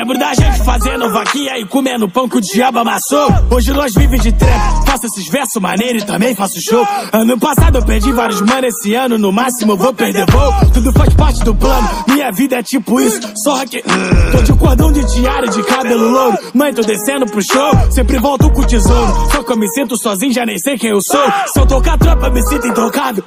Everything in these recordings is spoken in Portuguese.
Lembro da gente fazendo vaquinha e comendo pão que o diabo amassou. Hoje nós vivemos de trap, faço esses versos maneiros e também faço show. Ano passado eu perdi vários mano, esse ano no máximo eu vou perder voo. Tudo faz parte do plano, minha vida é tipo isso, só rock. Tô de cordão de tiara, de cabelo louro. Mãe, tô descendo pro show, sempre volto com o tesouro. Só que eu me sinto sozinho, já nem sei quem eu sou. Se eu tocar tropa, me sinto intocado.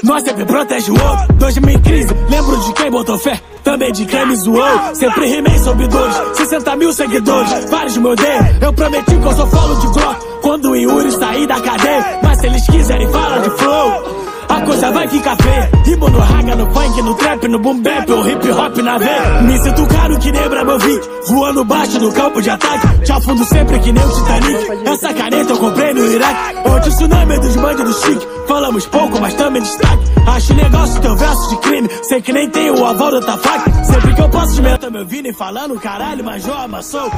Nós sempre protege o outro. 2000 em crise, lembro de quem botou fé, também de quem me zoou. Sempre rimei sobre dores, 60 mil seguidores, vários me odeiam. Eu prometi que eu sou follow de bloco quando o Yuri sair da cadeia. Mas se eles quiserem falar de flow, a coisa vai ficar feia. Rimo no raga, no funk, no trap, no boom bap ou hip hop na veia. Me sinto caro que nem Bramovic, voando baixo no campo de ataque. Te afundo sempre que nem o Titanic. Essa caneta eu comprei no Iraque. Hoje o tsunami dos bandidos chique. Falamos pouco, mas também destaque. Acho negócio teu verso de crime, sei que nem tem o aval da Tafac. Sempre que eu posso desmentar meu vindo e falando caralho, mas eu amassou.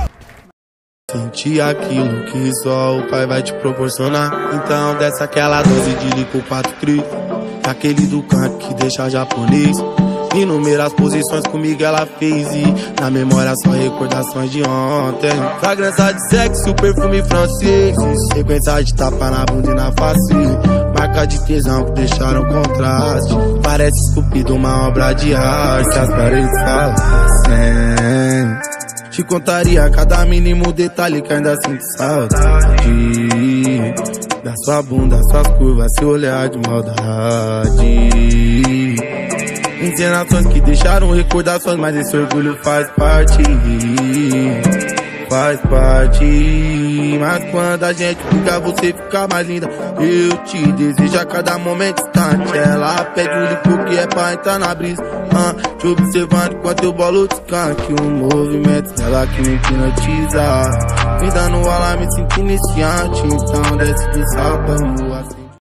Senti aquilo que só o pai vai te proporcionar. Então desce aquela dose de licor 4 tri, aquele do canto que deixa japonês. Inúmeras posições comigo ela fez e na memória só recordações de ontem. Fragrância de sexo, perfume francês, sequência de tapa na bunda e na face, marca de tesão que deixaram contraste. Parece esculpido uma obra de arte, as paredes falam. Te contaria cada mínimo detalhe que ainda sinto saudade da sua bunda, suas curvas, seu olhar de maldade. Encenações que deixaram recordações, mas esse orgulho faz parte. Faz parte. Mas quando a gente fica, você fica mais linda. Eu te desejo a cada momento instante. Ela pede o licor que é pra entrar na brisa. Te observando enquanto eu bolo o descanque. O movimento dela que me hipnotiza, me dando alarme, me sinto iniciante. Então desce de salto, assim.